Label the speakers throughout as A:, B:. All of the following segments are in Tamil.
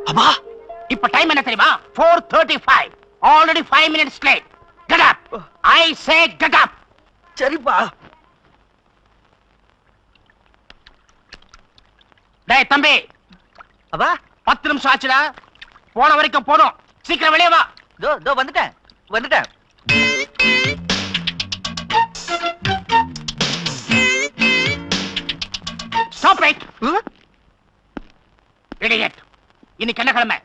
A: அப்பா
B: இப்ப டைம் என்ன தெரியுமா? 4:35. Already 5 minutes late. Get up. I say get up.
A: சரிப்பா.
B: டேய் தம்பி.
A: அப்பா
B: 10 நிமிஷம் ஆச்சுடா. போன வரைக்கும் போறோம். சீக்கிரம் வெளியே வா.
A: தோ வந்துட்டேன்.
B: Stop it. Idiot. இன்னைக்கு என்ன கிழமை?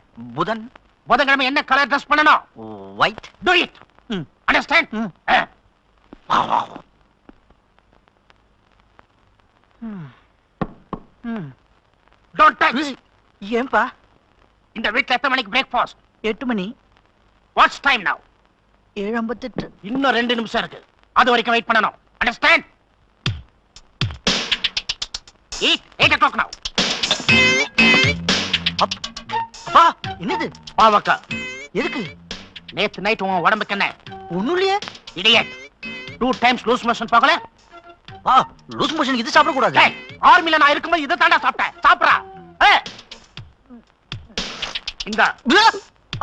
B: புதன்கிழமை என்ன கலர் ட்ரெஸ் பண்ணணும்?
A: White.
B: Do it. Understand? Don't touch.
A: ஏன்பா?
B: இந்த வீட்ல எத்தனை மணிக்கு பிரேக்ஃபாஸ்ட்?
A: 8 மணி.
B: What's time now?
A: 7:58.
B: இன்னும் 2 நிமிஷம் இருக்கு. அது வரைக்கும் வெயிட் பண்ணணும். Understand? Eat 8 o'clock now.
A: அப்பா என்னது?
B: பாவக்கா.
A: எதுக்கு?
B: நேத்து நைட் உன் உடம்புக்கு என்ன?
A: ஒண்ணும் இல்லையே.
B: Idiot. 2 times லூஸ் மோஷன் போகல?
A: லூஸ் மோஷன் இது சாப்பிட கூடாது.
B: டேய், ஆர்மில நான் இருக்கும்போது இத தாண்டா சாப்பிட்டேன். சாப்பிடுறா. இந்த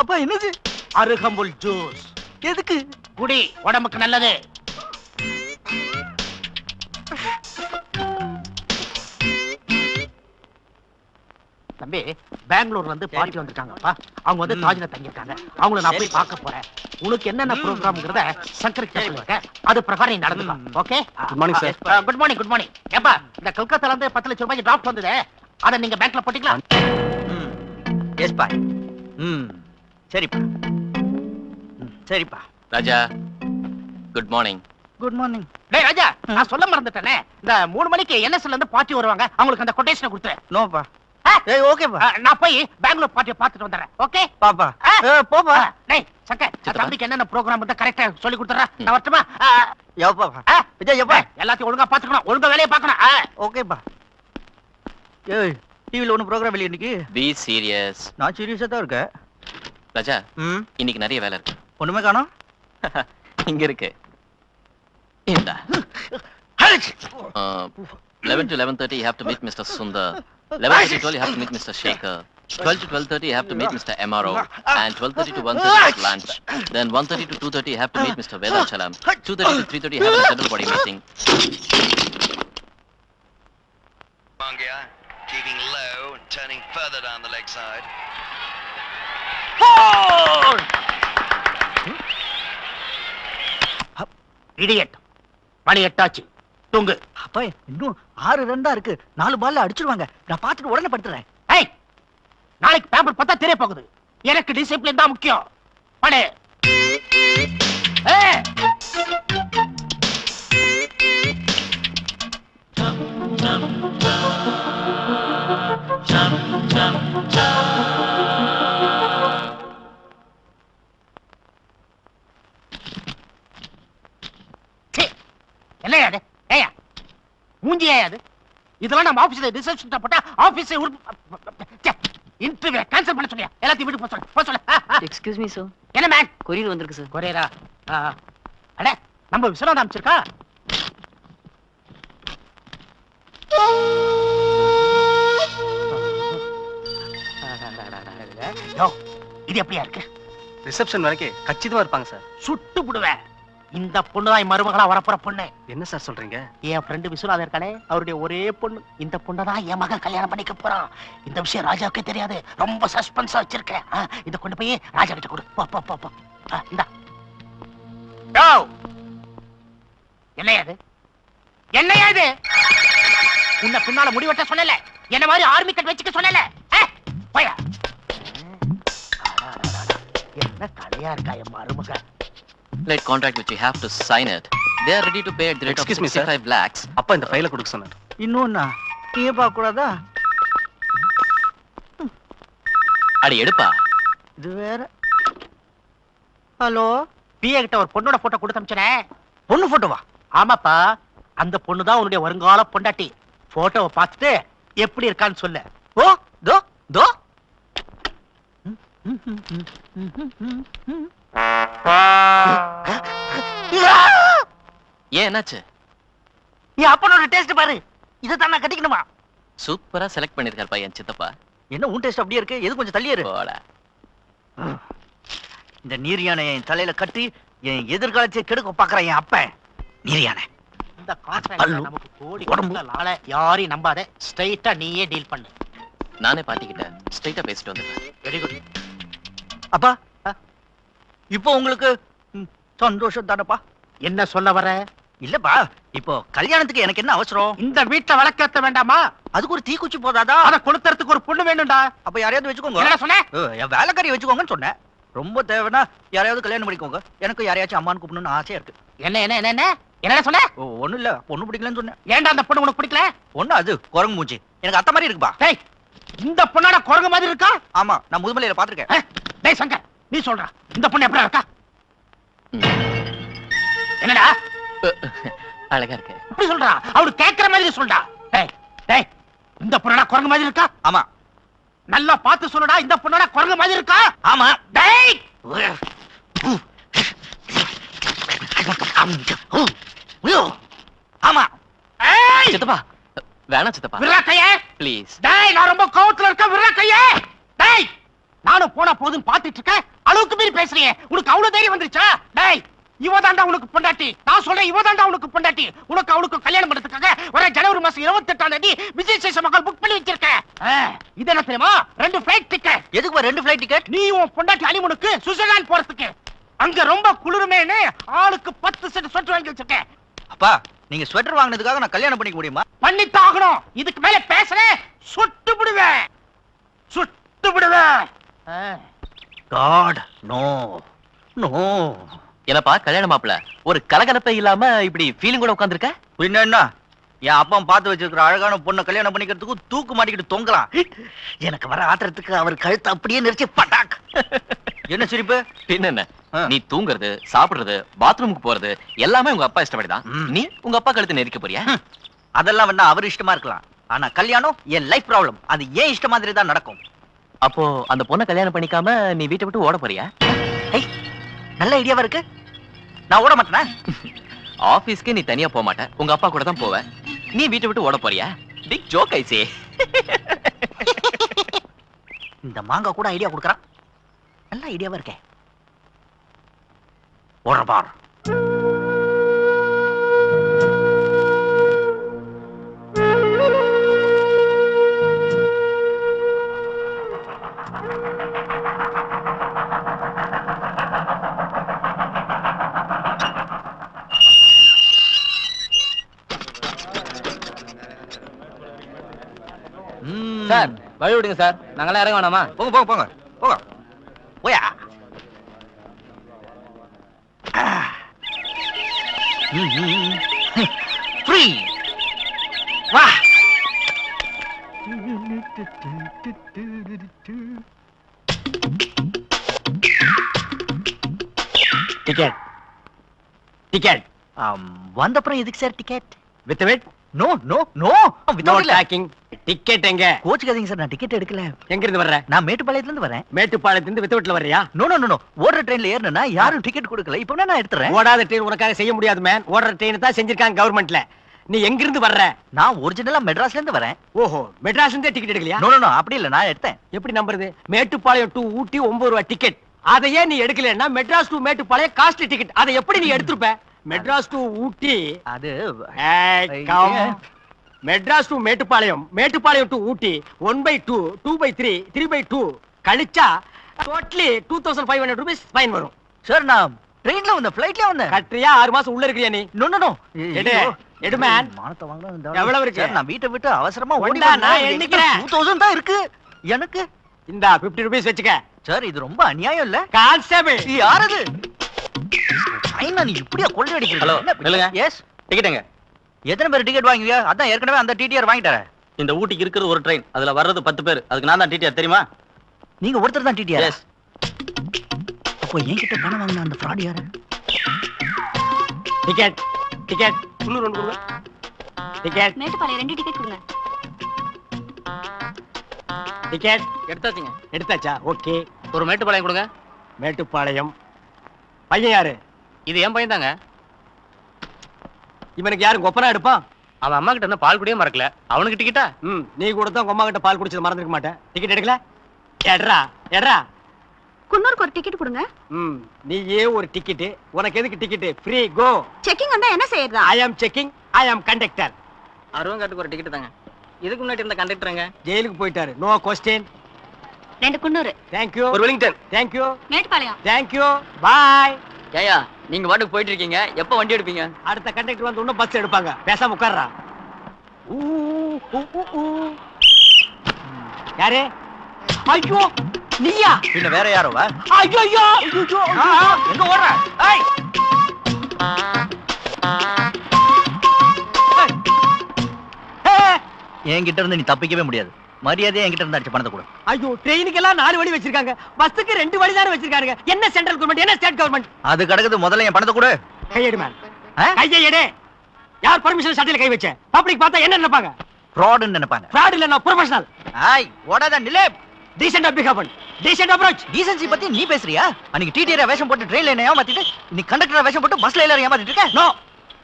A: அப்பா என்னது?
B: அருகம்புல் ஜூஸ்.
A: எதுக்கு?
B: குடி, உடம்புக்கு நல்லது. தம்பி, பெங்களூர்ல இருந்து பார்ட்டி வந்திருக்காங்கப்பா. அவங்க வந்து தாஜ்ல தங்கி இருக்காங்க. அவங்கள நான் போய் பார்க்க போறேன். உனக்கு என்னென்ன ப்ரோகிராம்ங்கறத சங்கருக்கு சொல்லிருக்கேன். அது பிரகாரம் நீ நடந்துக்கோ. Okay?
C: Good morning sir.
B: Good morning. ஏப்பா, இந்த கல்கத்தால இருந்து 10 லட்சம் ரூபாய் டிராஃப்ட் வந்ததே, அத நீங்க பேங்க்ல போட்டுக்கலாம்.
A: எஸ் பா. சரிப்பா.
C: ராஜா, குட் மார்னிங்.
A: Good morning.
B: டேய் ராஜா, நான் சொல்ல மறந்துட்டேனே. இந்த 3 மணிக்கு என்எஸ்ல இருந்து பார்ட்டி வருவாங்க. அவங்களுக்கு அந்த கொட்டேஷனை கொடுத்து.
A: நோப்பா. ஏய் ஓகேப்பா.
B: நான் போய் பெங்களூர் பார்ட்டியை பார்த்துட்டு வந்துறேன். ஓகே?
A: பாப்பா. போப்பா.
B: டேய் சங்கர், தம்பிக்கு என்னென்ன ப்ரோகிராம் இருந்தா கரெக்ட்டா சொல்லி கொடுத்துறா. நான் வரட்டுமா?
A: யப்பா. விஜய் யப்பா.
B: எல்லாத்தையும் ஒழுங்கா பாத்துக்கணும். ஒழுங்கா வேலையை பார்க்கணும்.
A: ஓகேப்பா. ஏய், டிவில ஒன்னு ப்ரோகிராம் இல்ல இன்னைக்கு.
C: Be serious.
A: நான் சீரியஸா தான் இருக்கேன்.
C: ராஜா, இன்னைக்கு நிறைய வேலை இருக்கு.
A: ஒண்ணுமே காணோம்.
C: இங்க இருக்கு. இந்தா. 11 to 11:30 you have to meet Mr. Sundar. 11:30 to 12 you have to meet Mr. Shekhar. 12 to 12:30 you have to meet Mr. MRO. And 12:30 to 1:30 is lunch. Then 1:30 to 2:30 you have to meet Mr. Vedachalam. 2:30 to 3:30 you have a general body meeting.
D: Bangia keeping low and turning further down the leg side.
B: Idiot. மணி 8 ஆச்சு. தூங்கு.
A: அப்பா இன்னும் 6 ரன் தான் இருக்கு. 4 பால்ல அடிச்சிடுவாங்க. நான் பார்த்துட்டு உடனே படுத்துறேன்.
B: ஏய், நாளைக்கு பேப்பர் பார்த்தா தெரிய போகுது. எனக்கு டிசிப்ளின் தான் முக்கியம். படு. ஏய், என்னையா அது? ஏயா மூஞ்சியா அது? இதெல்லாம் நம்ம ஆபீஸ்ல ரிசப்ஷன் போட்டா ஆபீஸ் இன்டர்வியூ கேன்சல் பண்ண சொல்லியா? எல்லாத்தையும் வீட்டுக்கு போக சொல்லு.
E: Excuse me sir.
B: என்ன மேன்?
E: கொரியர் வந்திருக்கு சார்.
B: கொரியரா? அட, நம்ம விஸ்வநாத் அமைச்சிருக்கா? இது எப்படியா இருக்கு?
C: ரிசப்ஷன் வரைக்கும் கச்சிதமா இருப்பாங்க சார்.
B: சுட்டு விடுவேன். இந்த பொண்ணுதான் மருமகளா வரப்போற பொண்ணு.
C: என்ன சார் சொல்றீங்க?
B: என் ஃப்ரெண்டு விஸ்வநாதன் இருக்கானே, அவருடைய ஒரே பொண்ணு. இந்த பொண்ணதான் என் மகன் கல்யாணம் பண்ணிக்க போறான். இந்த விஷயம் ராஜாவுக்கே தெரியாது. ரொம்ப சஸ்பென்ஸா வச்சிருக்கேன். இத கொண்டு போய் ராஜா கிட்ட கொடு. போ. இந்தா. என்னையா இது? உன்னை பின்னால முடிவெட்ட சொல்லல. என்ன மாதிரி ஆர்மி கட் வச்சுக்க சொல்லல. போயா. என்ன கடையா இருக்கா என் மருமக?
C: Late contract which you have to sign it. They are ready to pay at the rate of 65 lakhs. அப்பா இந்த ஃபைலை கொடுக்க சொன்னார்.
A: இன்னொன்னா நீயே பார்க்க கூடாதா?
C: அடி எடுப்பா.
A: இது வேற. ஹலோ,
B: பிஏ கிட்ட ஒரு பொண்ணோட போட்டோ கொடுத்து அனுப்பிச்சனே.
A: பொண்ணு போட்டோவா?
B: ஆமாப்பா, அந்த பொண்ணு தான் உன்னுடைய வருங்கால பொண்டாட்டி. போட்டோவை பார்த்துட்டு எப்படி இருக்கான்னு சொல்லு.
A: ஓ, தோ.
C: ஏன் என்னாச்சு?
A: நீ அப்பனோட டேஸ்ட் பாரு. இதை தான் நான் கட்டிக்கணுமா?
C: சூப்பரா செலக்ட் பண்ணிருக்காரு பையன் சித்தப்பா.
A: என்ன உன் டேஸ்ட் அப்படியே இருக்கு? எது கொஞ்சம் தள்ளியே இரு.
C: போடா.
A: இந்த நீர் யானை என் தலையில கட்டி என் எதிர்காலத்தை கெடுக்க பாக்குறேன் என் அப்பன். நீர் யானை
B: இந்த கான்ட்ராக்ட்ல
A: பல்லு,
B: நமக்கு கோடி
A: உடம்பு.
B: கொடுத்தலால யாரையும் நம்பாத, ஸ்ட்ரைட்டா நீயே டீல் பண்ணு.
C: நானே பாட்டிக்கிட்ட ஸ்ட்ரைட்டா பேசிட்டு வந்துடுறேன்.
B: Very good.
A: அப்பா. இப்போ உங்களுக்கு சந்தோஷம் தானப்பா?
B: என்ன சொல்ல வர?
A: இல்லப்பா, இப்போ கல்யாணத்துக்கு எனக்கு என்ன அவசரம்?
B: இந்த வீட்டை வளர்க்கத்த வேண்டாமா?
A: அதுக்கு ஒரு தீக்குச்சி போதாதா?
B: அத கொளுத்துறதுக்கு ஒரு பொண்ணு வேணும்டா.
A: அப்ப யாரையாவது வச்சுக்கோங்க.
B: என்ன சொன்ன?
A: என் வேலைக்காரி வச்சுக்கோங்கன்னு சொன்னேன். ரொம்ப தேவைன்னா யாரையாவது கல்யாணம் பண்ணிக்கோங்க. எனக்கு யாரையாச்சும் அம்மான்னு கூப்பிடணும்னு ஆசையா இருக்கு.
B: என்ன என்ன என்ன என்ன என்ன சொன்ன?
A: ஒண்ணும் இல்ல, பொண்ணு பிடிக்கலன்னு சொன்னேன்.
B: ஏன்டா அந்த பொண்ணு உனக்கு பிடிக்கல?
A: பொண்ணு அது குரங்கு மூஞ்சி, எனக்கு அத்த மாதிரி இருக்குப்பா.
B: டேய், இந்த பொண்ணோட குரங்கு மாதிரி இருக்கா?
A: ஆமா, நான் முதுமலையில பாத்திருக்கேன்.
B: டேய் சங்கர், நீ சொல்றா, இந்த பொண்ணு எப்படி இருக்கா?
C: ம்.
B: என்னடா
C: அழகா இருக்கு.
B: எப்படி சொல்றா? அவரு கேக்குற மாதிரி சொல்றா. டேய் டேய், இந்த பொண்ணோட குரங்கு மாதிரி இருக்கா?
A: ஆமா
B: நல்லா பார்த்து சொல்லுடா, இந்த பொண்ணோட குரங்கு மாதிரி இருக்கா?
A: ஆமா.
B: டேய்
A: ஆமா.
B: ஏய்
C: சித்தப்பா வேணாம் சித்தப்பா,
B: விரா கையே.
C: ப்ளீஸ்.
B: டேய், நான் ரொம்ப கோவத்துல இருக்க, விரா கையே. டேய், நானும் போனா போதும் பாத்துட்டு இருக்கேன், அளவுக்கு மீறி பேசுறீங்க. உனக்கு அவ்வளவு தைரியம் வந்துருச்சா? டேய், இவதாண்டா உனக்கு பொண்டாட்டி. நான் சொல்றேன், இவதாண்டா உனக்கு பொண்டாட்டி. உனக்கு அவளுக்கு கல்யாணம் பண்றதுக்காக வர ஜனவரி மாசம் 28ஆம் தேதி விஜய் சேஷ மகள் புக் பண்ணி வச்சிருக்கேன். இது என்ன தெரியுமா? 2 ஃளைட் டிக்கெட்.
A: எதுக்கு 2 ஃளைட் டிக்கெட்?
B: நீ உன் பொண்டாட்டி ஹனிமூனுக்கு சுவிட்சர்லாந்து போறதுக்கு. அங்க ரொம்ப குளிருமேன்னு ஆளுக்கு 10 செட் ஸ்வெட்டர் வாங்கி வச்சிருக்கேன்.
A: அப்பா, நீங்க ஸ்வெட்டர் வாங்குனதுக்காக நான் கல்யாணம் பண்ணிக்க முடியுமா?
B: பண்ணித்தான் ஆகணும். இதுக்கு மேல பேசுறேன், சுட்டு விடுவேன், சுட்டு விடுவேன்.
A: God no no.
C: என்னப்பா கல்யாண மாப்பிள, ஒரு கலகலப்பே இல்லாம இப்படி ஃபீலிங் கூட உட்கார்ந்திருக்க?
A: பின்ன என்ன, என் அப்பா பார்த்து வச்சிருக்கிற அழகான பொண்ணை கல்யாணம் பண்ணிக்கிறதுக்கு தூக்கு மாட்டிக்கிட்டு தொங்கலாம். எனக்கு வர ஆத்திரத்துக்கு அவர் கழுத்தை அப்படியே நெரிச்சு பட்டாக். என்ன சிரிப்பு?
C: பின்ன என்ன, நீ தூங்குறது, சாப்பிடுறது, பாத்ரூமுக்கு போறது எல்லாமே உங்க அப்பா இஷ்டப்படிதான். நீ உங்க அப்பா கழுத்தை நெரிக்க போறியா?
A: அதெல்லாம் வேணா அவர் இஷ்டமா இருக்கலாம். ஆனா கல்யாணம் என் லைஃப் ப்ராப்ளம். அது ஏன் இஷ்ட மாதிரி தான் நடக்கும்.
C: அப்போ அந்த பொண்ணை கல்யாணம் பண்ணிக்காம நீ வீட்டை விட்டு ஓட போறியா?
A: நல்ல ஐடியாவா இருக்கு. நான் ஓட மாட்டேனா?
C: ஆபீஸ்க்கு நீ தனியா போக மாட்ட, உங்க அப்பா கூட தான் போவ. நீ வீட்டை விட்டு ஓட போறியா? Big joke I say.
A: இந்த மாங்கா கூட ஐடியா கொடுக்கறான். நல்ல ஐடியாவா இருக்கே. ஓடுற பார்.
E: சார் வழி விடுங்க சார், நாங்களாம் இறங்க வேணாமா?
A: போங்க போங்க போங்க போங்க போயா. ஃப்ரீ வா.
B: டிக்கெட் டிக்கெட்
A: வந்தப்புறம் எதுக்கு sir ticket?
B: With wet
A: no no no
B: no talking. Ticket எங்க?
A: கோச்சுக்காதீங்க சார், நான் டிக்கெட் எடுக்கல.
B: எங்க இருந்து வர்ற?
A: நான் மேட்டுப்பாளையத்துல இருந்து வரேன்.
B: மேட்டுப்பாளையத்துல இருந்து வித் வெட்ல வர்றியா?
A: நோ நோ நோ, ஓடுற ட்ரெயின்ல ஏறணும்னா யாரும் டிக்கெட் கொடுக்கல. இப்போ நான் எடுத்துறேன்.
B: ஓடாத ட்ரெயின் உனக்காக செய்ய முடியாது மேன். ஓடுற ட்ரெயின் தான் செஞ்சிருக்காங்க கவர்மெண்ட்ல. நீ எங்க இருந்து வர்ற?
A: நான் ஒரிஜினலா மெட்ராஸ்ல இருந்து வரேன்.
B: ஓஹோ, மெட்ராஸ்ல இருந்தே டிக்கெட் எடுக்கலையா?
A: நோ நோ நோ, அப்படி இல்ல, நான் எடுத்தேன்.
B: எப்படி நம்புறது? மேட்டுப்பாளையம் டு ஊட்டி 9 ரூபாய் டிக்கெட். அதையே நீ எடுக்கலன்னா Madras to Mettupalayam costly ticket. அதை எப்படி நீ எடுத்துருப்ப? மெட்ராஸ் டு ஊட்டி
A: அது
B: மெட்ராஸ் டு மேட்டுப்பாளையம், மேட்டுப்பாளையம் டு ஊட்டி 1/2, 2/3, 3/2 கழிச்சா டோட்டலி 2500 ரூபீஸ் ஃபைன் வரும்.
A: சார், நான் ட்ரெயின்ல வந்தேன், ஃளைட்ல வந்தேன்.
B: கட்ரியா 6 மாசம் உள்ள இருக்கறியா நீ?
A: நோ நோ நோ,
B: எடு எடு மேன்.
A: மானத்தை வாங்குறேன். இந்த
B: எவ்வளவு இருக்கு?
A: சார், நான் வீட்டை விட்டு அவசரமா ஓடி
B: ஒண்டா,
A: வந்தேன்.
B: நான் எண்ணிக்கிறேன்.
A: 2000 தான் இருக்கு எனக்கு.
B: இந்த 50 ரூபீஸ் வச்சுக்க.
A: சார், இது ரொம்ப அநியாயம் இல்ல?
B: கான்ஸ்டபிள்
A: யார் அது? ஃபைனா நீ இப்படியா கொள்ளை அடிக்கிறீங்க?
E: ஹலோ, நில்லுங்க.
A: எஸ்.
E: டிக்கெட் எங்க?
A: எத்தனை பேர் டிக்கெட் வாங்குவீங்க? அதான் ஏற்கனவே அந்த டிடிஆர் வாங்கிட்டாரே.
E: இந்த ஊட்டிக்கு இருக்கிறது ஒரு ட்ரெயின், அதுல வர்றது 10 பேர். அதுக்கு நான் தான் டிடிஆர், தெரியுமா?
A: நீங்க ஒருத்தர் தான் டிடிஆர்?
E: எஸ்.
A: அப்போ என்கிட்ட பணம் வாங்கின அந்த ஃப்ராட் யாரு?
B: டிக்கெட் டிக்கெட் உள்ளூர் ஒன்று கொடுங்க. டிக்கெட்
F: மேட்டுப்பாளையம் 2 டிக்கெட் கொடுங்க.
B: டிக்கெட்
E: எடுத்தாச்சுங்க.
B: எடுத்தாச்சா? ஓகே.
E: ஒரு மேட்டுப்பாளையம் கொடுங்க.
B: மேட்டுப்பாளையம். பையன் யாரு?
E: இது என் பையன் தாங்க.
B: இவனுக்கு யாரு கொப்பனா எடுப்பான்? அவன் அம்மா கிட்ட என்ன பால் குடியே மறக்கல. அவனுக்கு டிக்கெட்டா?
F: நீ கூட தான் உங்க அம்மா கிட்ட பால் குடிச்சது மறந்துருக்க மாட்டேன். டிக்கெட் எடுக்கல? எட்ரா.
G: குன்னூருக்கு ஒரு டிக்கெட் கொடுங்க.
F: நீயே ஒரு டிக்கெட். உனக்கு எதுக்கு டிக்கெட்? ஃப்ரீ கோ.
G: செக்கிங் வந்தா என்ன செய்யறதா?
F: ஐ ஆம் செக்கிங். ஐ ஆம் கண்டக்டர்.
E: அருவங்காட்டுக்கு ஒரு டிக்கெட் தாங்க. இதுக்கு முன்னாடி இருந்த கண்டக்டருங்க
F: ஜெயிலுக்கு போயிட்டாரு. No question.
G: 2 Coonoor.
F: Thank you.
E: ஒரு Wellington.
F: Thank you.
G: Mettupalayam.
F: Thank you. Bye.
E: ஏயா நீங்க வாட்டுக்கு போயிட்டு இருக்கீங்க, எப்ப வண்டி எடுப்பீங்க?
F: அடுத்த கண்டக்டர் வந்து இன்னும் பஸ் எடுப்பாங்க. பேசாம உட்கார்றா. யாரே? ஐயோ நீயா?
A: பின்ன வேற யாரோவா?
F: ஐயோ ஐயோ
A: எங்க ஓடுற? ஏய் என்கிட்ட இருந்து நீ தப்பிக்கவே முடியாது. மரியாதையா என்கிட்ட இருந்து அடிச்ச பணத்தை கொடு.
F: ஐயோ ட்ரெயினுக்கெல்லாம் 4 வழி வச்சிருக்காங்க, பஸ்ஸுக்கு 2 வழி தானே வச்சிருக்காங்க. என்ன சென்ட்ரல் கவர்மெண்ட், என்ன ஸ்டேட் கவர்மெண்ட்?
A: அது கிடக்குது. முதல்ல என் பணத்தை கொடு.
F: கையெடு மேன். கையை எடு. யார் பர்மிஷன் சட்டையில கை வச்ச? பப்ளிக் பார்த்தா என்ன நினைப்பாங்க?
A: ஃப்ராட்னு நினைப்பாங்க.
F: ஃப்ராட் இல்ல, நான் ப்ரொஃபஷனல்.
A: ஏய் ஓடாத நிலே.
F: டீசன்ட் பிஹேவ் பண்ணு. Decent approach.
A: டீசன்சி பத்தி நீ பேசுறியா? அன்னைக்கு டிடிஆர் வேஷம் போட்டு ட்ரெயின்ல என்ன ஏமாத்திட்டு நீ கண்டக்டர் வேஷம் போட்டு பஸ்ல எல்லாரும் ஏமாத்திட்டு இருக்க.
F: நோ,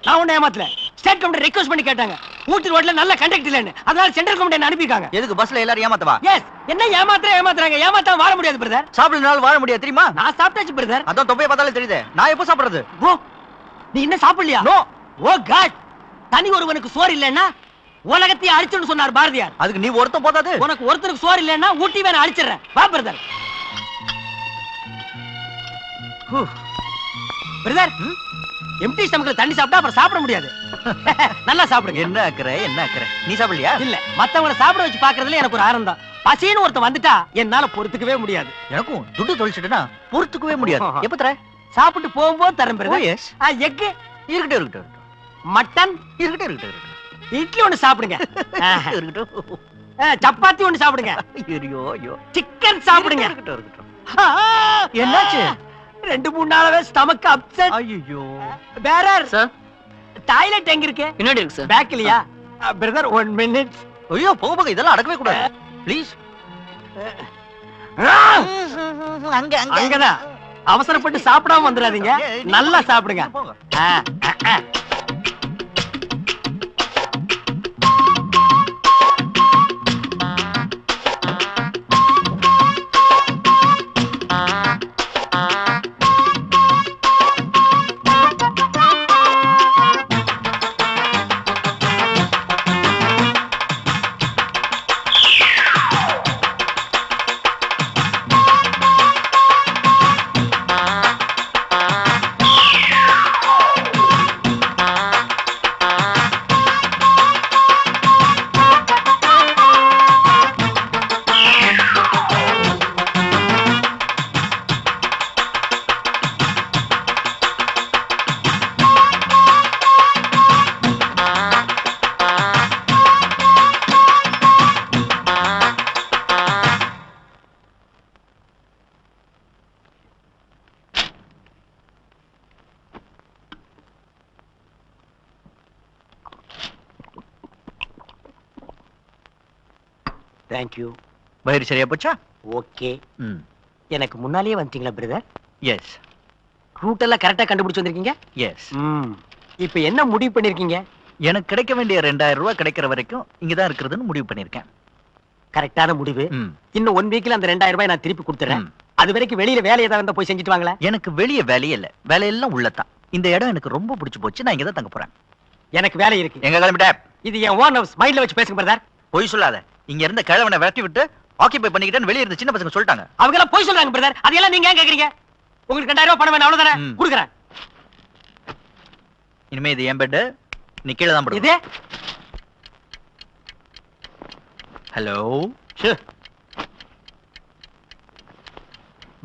F: நான் ஒண்ணு ஏமாத்தல. ஸ்டேட் கவர்மெண்ட் ரிக்வெஸ்ட் பண்ணி கேட்டாங்க. ஊட்டி ரோட்ல நல்ல கண்டக்டர் இல்லன்னு, அதனால சென்ட்ரல் கவர்மெண்ட் என்ன அனுப்பிட்டாங்க.
A: எதுக்கு பஸ்ல எல்லாரும் ஏமாத்தவா?
F: எஸ். என்ன ஏமாத்துறாங்க. ஏமாத்தாம வாழ முடியாது பிரதர்.
A: சாப்பிடனால வாழ முடியாது தெரியுமா?
F: நான் சாப்பிட்டாச்சு பிரதர்.
A: அதான் தொப்பைய பார்த்தாலே தெரியுது. நான் எப்போ சாப்பிடுறது?
F: ஓ, நீ என்ன சாப்பிடலையா?
A: நோ.
F: ஓ காட். தனி ஒருவனுக்கு சோறு இல்லன்னா உலகத்தையே அழிச்சுன்னு சொன்னார் பாரதியார்.
A: அதுக்கு நீ ஒருத்தன் போதாது.
F: உனக்கு ஒருத்தருக்கு சோறு இல்லன்னா ஊட்டி வேணா அழிச்சிடுறேன். வா பிரதர். பிரதர், எம்டி ஸ்டமக்ல தண்ணி சாப்பிட்டா அப்புறம் சாப்பிட முடியாது. நல்லா சாப்பிடுங்க.
A: என்ன அக்கறை? நீ சாப்பிடலையா?
F: இல்ல, மத்தவங்களை சாப்பிட வச்சு பாக்குறதுல எனக்கு ஒரு ஆனந்தம். பசின்னு ஒருத்தன் வந்துட்டா என்னால பொறுத்துக்கவே முடியாது.
A: எனக்கும் துட்டு தொலைச்சிட்டுனா பொறுத்துக்கவே முடியாது. எப்ப தர?
F: சாப்பிட்டு போகும்போது தரேன் பிரதர்.
A: எஸ்.
F: எக்கு
A: இருக்கட்டும்.
F: மட்டன்
A: இருக்கட்டும்.
F: இட்லி ஒண்ணு சாப்பிடுங்க.
A: இருக்கட்டும்.
F: சப்பாத்தி ஒண்ணு சாப்பிடுங்க.
A: ஐயோ.
F: சிக்கன் சாப்பிடுங்க.
A: இருக்கட்டும். என்னாச்சு?
F: 2-3 நாளாவே ஸ்டமக் அப்செட்.
A: ஐயோ.
F: பேரர்
E: சார்
F: டாய்லெட் எங்க இருக்கு?
E: பின்னாடி இருக்கு சார்.
F: பேக்லயா? Brother 1 minute.
A: ஐயோ போக இதெல்லாம் அடக்கவே கூடாது. ப்ளீஸ்.
F: அங்கதான். அவசரப்பட்டு சாப்பிடாம வந்துடாதீங்க. நல்லா சாப்பிடுங்க. Thank you.
A: வயிறு சரியா போச்சா?
F: ஓகே. எனக்கு முன்னாலேயே வந்துட்டீங்களா பிரதர்?
A: எஸ்.
F: ரூட் எல்லாம் கரெக்டா கண்டுபிடிச்சு வந்திருக்கீங்க?
A: எஸ்.
F: இப்போ என்ன முடிவு பண்ணிருக்கீங்க?
A: எனக்கு கிடைக்க வேண்டிய 2000 ரூபாய் கிடைக்கிற வரைக்கும் இங்க தான் இருக்குறதுன்னு முடிவு பண்ணிருக்கேன்.
F: கரெக்டான முடிவு. இன்னும் 1 வீக்ல அந்த 2000 ரூபாய் நான் திருப்பி கொடுத்துறேன். அது வரைக்கும் வெளியில வேலை ஏதாவது இருந்தா போய் செஞ்சுட்டு வாங்களேன்.
A: எனக்கு வெளிய வேலையே இல்ல. வேலையெல்லாம் உள்ளதான். இந்த இடம் எனக்கு ரொம்ப பிடிச்சு போச்சு. நான் இங்க தான் தங்க போறேன்.
F: எனக்கு வேலை இருக்கு.
A: எங்க கிளம்பிட்ட?
F: இது என் ஓன் ஹவுஸ். மைண்ட்ல வச்சு பேசுங்க பிரதர்.
A: போய் சொல்லாத. இங்க இருந்த கிழவனை விரட்டி விட்டு ஆக்கிபை பண்ணிக்கிட்டேன்னு வெளிய இருந்த சின்ன பசங்க சொல்லிட்டாங்க.
F: அவங்க எல்லாம் போய் சொல்றாங்க பிரதர். அதெல்லாம் நீங்க ஏன் கேக்குறீங்க? உங்களுக்கு 2000 ரூபாய் பணம் வேணும் அவ்வளவுதானே? குடுக்குறேன்.
A: இனிமே இது என் பெட். நீ கீழ தான் படு.
F: இது
A: hello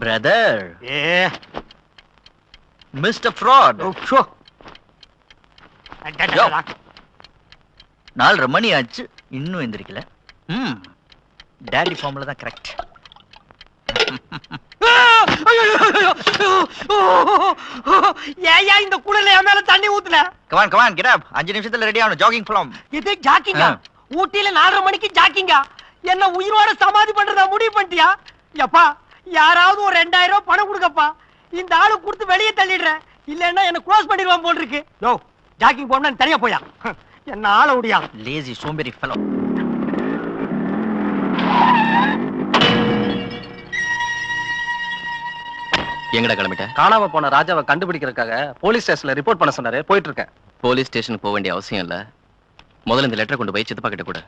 A: brother. Mister fraud.
F: Show.
A: 4:30 மணி ஆச்சு, இன்னும் எந்திரிக்கல. டாடி ஃபார்ம்ல தான் கரெக்ட்.
F: ஏயா இந்த குளிர்ல என் மேல தண்ணி ஊத்துன?
A: Come on come on get up. 5 நிமிஷத்துல ரெடி ஆகணும். ஜாகிங் போலாம்.
F: இது ஜாக்கிங்கா? ஊட்டில 4:30 மணிக்கு ஜாக்கிங்கா? என்ன உயிரோட சமாதி பண்றதா முடிவு பண்ணிட்டியா? யப்பா யாராவது ஒரு 2000 ரூபாய் பணம் கொடுங்கப்பா. இந்த ஆளு கொடுத்து வெளியே தள்ளிடுறேன். இல்லன்னா என்ன க்ளோஸ் பண்ணிடுவான் போல் இருக்கு. யோ ஜாக்கிங் போனா தனியா போயா. என்ன ஆள முடியா.
A: லேசி சோம்பேறி ஃபெலோ.
C: எங்கடா கிளம்பிட்ட?
E: காணாம போன ராஜாவை கண்டுபிடிக்கிறதுக்காக போலீஸ் ஸ்டேஷன்ல ரிப்போர்ட் பண்ண சொன்னாரு, போயிட்டு இருக்கேன்.
C: போலீஸ் ஸ்டேஷனுக்கு போக வேண்டிய அவசியம் இல்ல. முதல்ல இந்த லெட்டரை கொண்டு போய் சித்தப்பா கிட்ட கொடு.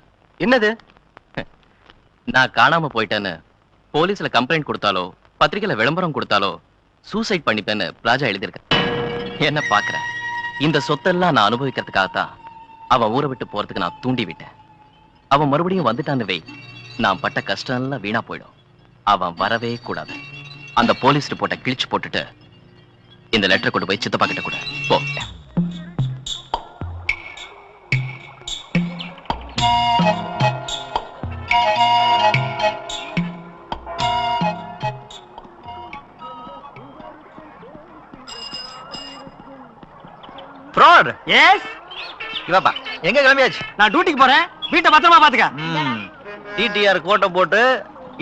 E: என்னது?
C: நான் காணாம போயிட்டேன்னு போலீஸ்ல கம்ப்ளைண்ட் கொடுத்தாலோ பத்திரிக்கையில விளம்பரம் கொடுத்தாலோ சூசைட் பண்ணிப்பேன்னு ராஜா எழுதியிருக்க. என்ன பாக்குற? இந்த சொத்தெல்லாம் நான் அனுபவிக்கிறதுக்காகத்தான் அவன் ஊரை விட்டு போறதுக்கு நான் தூண்டி விட்டேன். அவன் மறுபடியும் வந்துட்டான்னு வை, நான் பட்ட கஷ்டம் எல்லாம் வீணா போயிடும். அவன் வரவே கூடாது. அந்த போலீஸ் ரிப்போர்ட்டை கிழிச்சு போட்டுட்டு இந்த லெட்டரை கொண்டு போய் சித்தப்பா கிட்ட கொடு. போ.
A: ஃப்ராட்.
F: எஸ்,
A: இவாப்பா எங்க கிளம்பியாச்சு?
F: நான் டியூட்டிக்கு போறேன், வீட்டை பத்திரமா பாத்துக்க.
A: டிடிஆர் கோட்டை போட்டு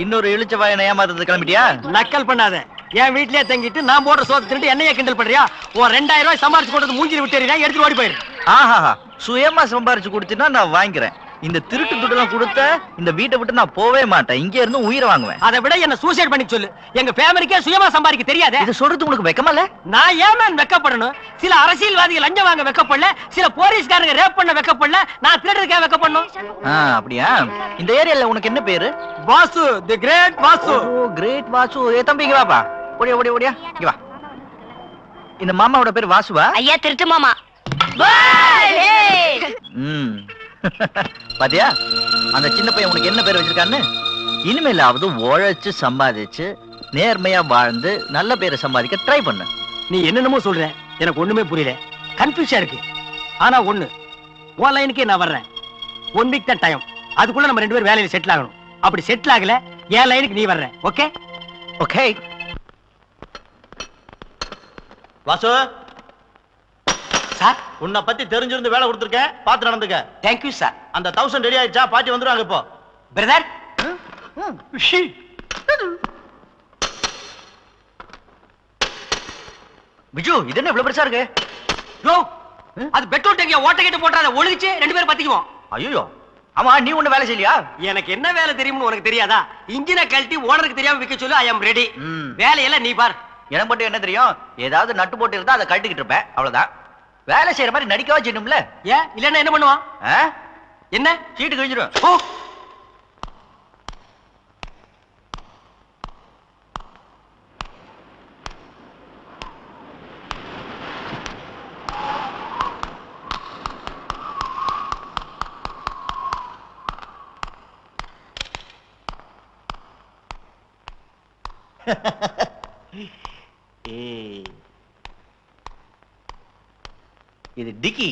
A: இன்னொரு இழுச்ச வாயனை ஏமாத்துறது கிளம்பிட்டியா?
F: நக்கல் பண்ணாத. என் வீட்லயே தங்கிட்டு நான் போடுற சோத்து தின்னுட்டு என்னைய கிண்டல் பண்றியா? உன் 2000 ரூபாய் சம்பாரிச்சு கொண்டு மூஞ்சில விட்டுறீங்க, எடுத்துட்டு ஓடி போயிரு.
A: ஆஹா, சுயமா சம்பாரிச்சு கொடுத்தீங்கன்னா நான் வாங்கிக்கிறேன். இந்த திருட்டு துட்டெல்லாம் கொடுத்த இந்த வீட்டை விட்டு நான் போவே மாட்டேன். இங்க இருந்து உயிரை வாங்குவேன்.
F: அதை விட என்ன சூசைட் பண்ணி சொல்லு. எங்க ஃபேமிலிக்கே சுயமா சம்பாதிக்க தெரியாது.
A: இது சொல்றது உங்களுக்கு வெக்கமா இல்ல?
F: நான் ஏன் வெக்கப்படணும்? சில அரசியல்வாதிகள் லஞ்சம் வாங்க வெக்கப்படல, சில போலீஸ்காரங்க ரேப் பண்ண வெக்கப்படல, நான் திருடுறதுக்காக வெக்கப்படணும்.
A: அப்படியா? இந்த ஏரியால உனக்கு என்ன பேரு?
F: வாசு, தி கிரேட் வாசு.
A: ஓ, கிரேட் வாசு. ஏ தம்பி இங்க வாப்பா. ஓடியா ஓடியா ஓடியா இங்க வா. இந்த மாமாவோட பேர் வாசுவா?
G: ஐயா திருட்டு மாமா.
A: பாத்தியா அந்த சின்ன பையன் உனக்கு என்ன பேர் வச்சிருக்கான்னு? இனிமேலாவது உழைச்சு சம்பாதிச்சு நேர்மையா வாழ்ந்து நல்ல பேரை சம்பாதிக்க ட்ரை பண்ணு.
F: நீ என்னென்னமோ சொல்ற, எனக்கு ஒண்ணுமே புரியல, கன்ஃபியூஷா இருக்கு. ஆனா ஒண்ணு, உன் லைனுக்கே நான் வர்றேன். 1 வீக் தான் டைம், அதுக்குள்ள நம்ம 2 பேரும் வேலையில செட்டில் ஆகணும். அப்படி செட்டில் ஆகல என் லைனுக்கு நீ வர்ற. Okay
A: okay.
E: வாசு,
F: சார்.
E: உன்னை பத்தி தெரிஞ்சிருந்து வேலை கொடுத்துருக்கேன், பார்த்து நடந்துக்க.
F: Thank you sir.
E: அந்த 1000 ரெடி ஆயிடுச்சா? பாட்டி வந்துருவாங்க இப்போ.
F: பிரதர்,
A: விஜு இது என்ன இவ்வளவு பெருசா இருக்கு?
F: யோ, அது பெட்ரோல் டேங்கிய ஓட்ட கேட்டு போட்டாத, ஒழுகிச்சு 2 பேரும் பத்திக்குவோம்.
A: ஐயோ, ஆமா நீ ஒண்ணு வேலை செய்யலையா?
F: எனக்கு என்ன வேலை தெரியும்னு உனக்கு தெரியாதா? இன்ஜினை கழட்டி ஓனருக்கு தெரியாம விக்க சொல்லு. ஐ அம் ரெடி. வேலையெல்லாம் நீ பார்.
A: எனக்கு மட்டும் என்ன தெரியும்? ஏதாவது நட்டு போட்டு இருந்தா அதை கழட்டிக்கிட்டு இருப்பேன், அவ்வளவுதான். வேலை செய்யற மாதிரி நடிக்கவா செய்யணும்ல?
F: ஏன் இல்லன்னா என்ன பண்ணுவான்? என்ன
A: சீட்டு கிழிஞ்சிடும்.
F: ஓ,
A: இது டிக்கி.